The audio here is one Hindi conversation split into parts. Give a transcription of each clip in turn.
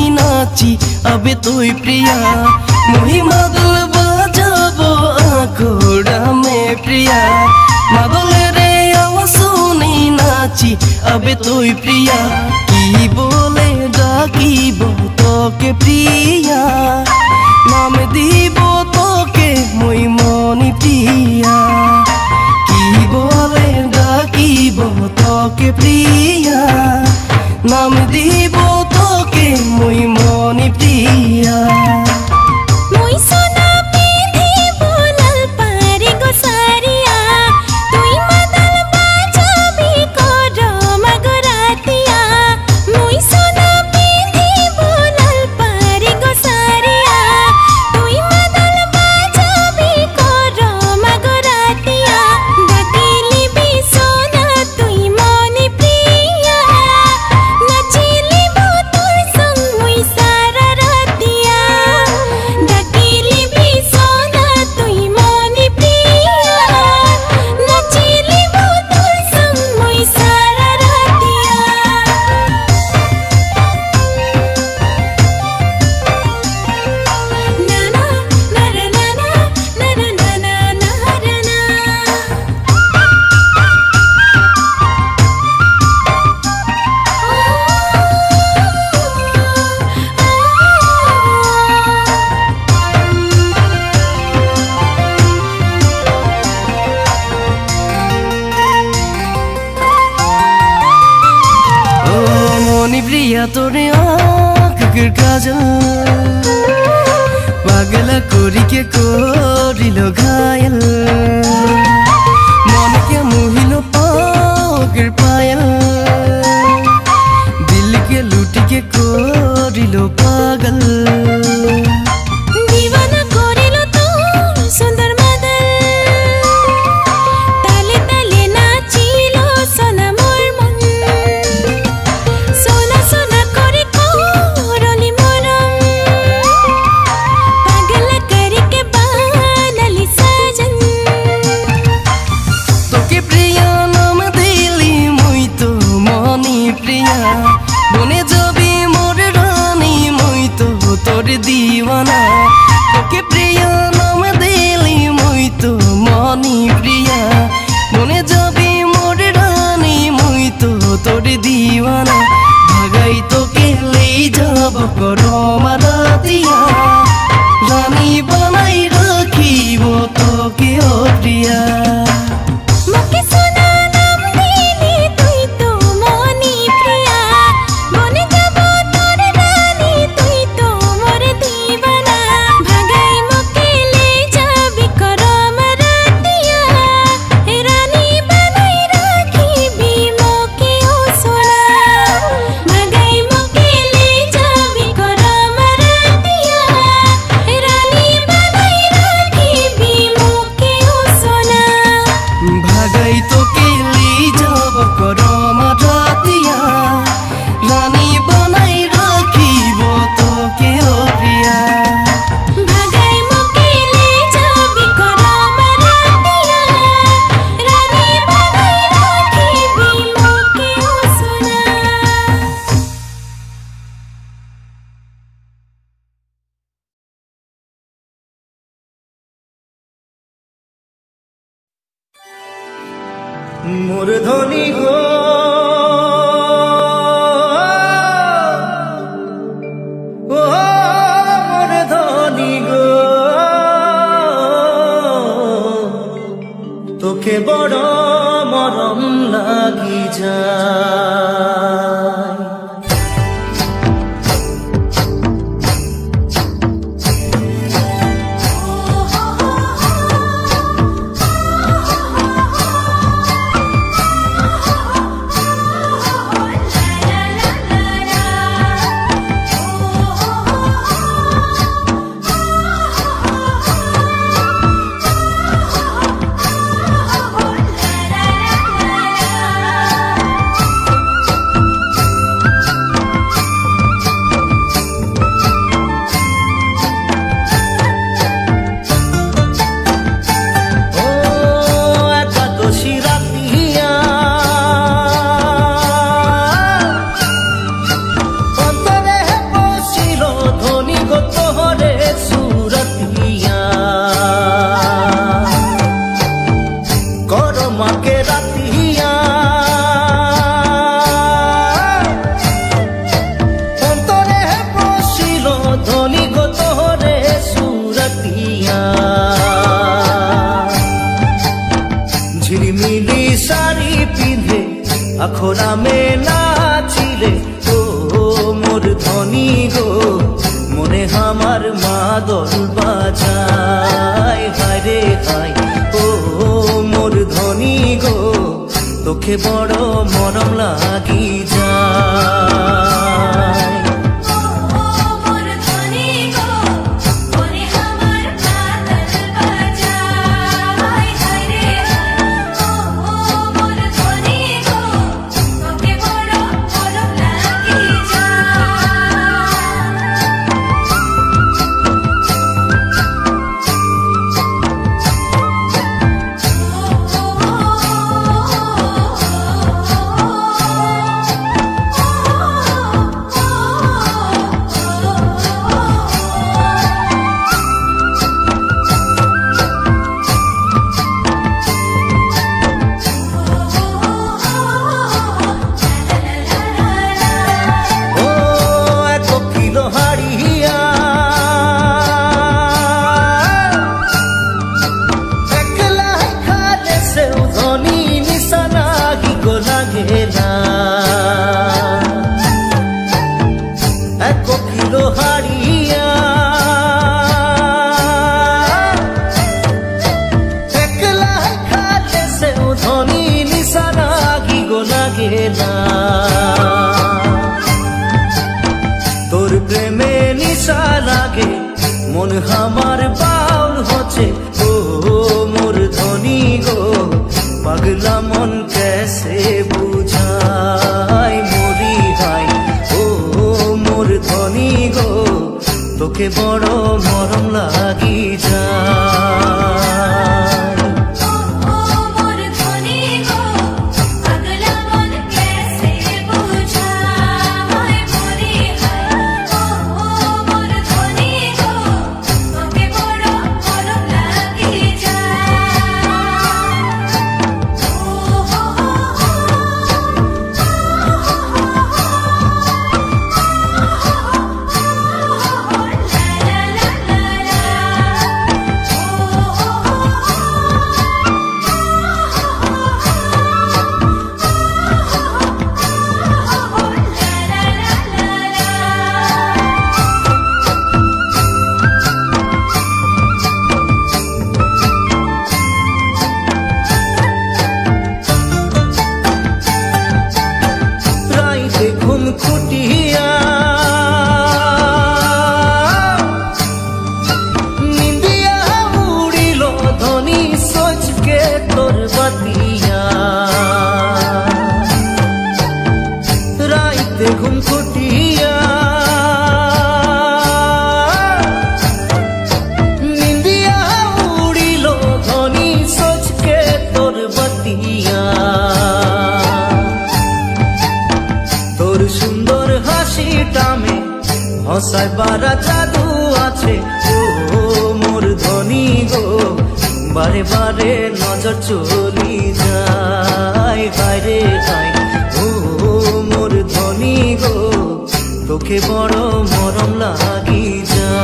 अबे तुई प्रिया मुही मादल बजाबो आँखोड़ा में प्रिया मादल रे आवाज सुनी नाची अबे तुई प्रिया की बोले डाकिबो तोके प्रिया नाम दीबो तोके मुई मनी प्रिया की बोले डाकिबो तोके प्रिया नाम दीबो तोके मुई मनी प्रिया मुई सोना पिंधिबो लाल पारी गोसारिया तुई मादल बाजाबी करो मगरातिया मुई सोना पिंधिबो लाल पारी गोसारिया तुई मादल बाजाबी करो मगरातिया डाकिली भी सोना तुई मनी प्रिया नाचिली बो तोर संग मुई सारा रातिया डाकिली भी सोना तुई मनी प्रिया नाचिली बो तोर संग मुई सारा रातिया नाना नाना नाना नाना मनी प्रिया तोरे आँखर काजल पागल कोरी के कोरिलो घायल मन के मुहिलो पागर पायल दिल के लूट के कोरिलो पागल दीवाना कोरिलो तोर सुंदर मादल ताले ताले नाचिलो सोना मोर मन सोना सोना करे कोरली मोरम पागल करके बानली साजन तोके प्रिया नाम दिली मुई तो मनी प्रिया बने जाबी मोर रानी मुई तो तोर दीवाना तोके प्रिया नाम दिली मुई तो मनी प्रिया बने जाबी मोर रानी मुई तो तोर दीवाना भागाई तोके ले যাব करमा रातिया रानी बनाई राखिब तोके ओ प्रिया मके सोना नाम दिली तुई तो मनी प्रिया बने जाबो तोर रानी तुई तो मोर दीवाना भागाई मके ले जाबी करम रातिया रानी बनाई राखिबी मके ओ सोना भागाई मके ले जाबी करम रातिया रानी बनाई राखिबी मके ओ सोना भागाई तोके ले যাব करमा रातिया रानी बनाई राखिब तोके ओ प्रिया भागाई मके ले जाबी करम रातिया रानी बनाई राखिबी मके ओ सोना मोर धनी गो তোকে বড় মরম লাগি যায়। ঝিলিমিলি শাড়ি পিঁধে আখরামে নাচিলে ও মোর ধনী গো মনে আমার মাদল বাজায় হায় রে হায় ও মোর ধনী গো তোকে বড় মরম লাগি যায়। তোর প্রেমে নিশা লাগে মন আমার বাউল হচ্ছে ও মোর ধনী গো পাগলা মন कैसे বুঝাই মরি হাই ও মোর ধনী গো তোকে বড় মরম লাগি যায়। খুটিয়া নিন্দিয়া উড়িল ধনী সোচকে তোর বাতিয়া রাইতে ঘুম খুটিয়া নিন্দিয়া উড়িল ধনী সোচকে তোর বাতিয়া সুন্দর হাসিটা মে হসায় বারা জাদু আছে ও মোর ধনী গো বারে বারে নজর চলি যায় হায় রে হায় ও মোর ধনী গো তোকে বড় মরম লাগি যায়।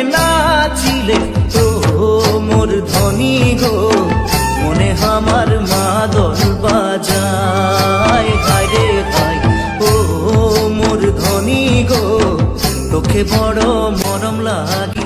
নাচিলে ও মোর ধনী গো মনে আমার মাদল বাজায় হায় রে হায় ও মোর ধনী গো তোকে বড় মরম লাগে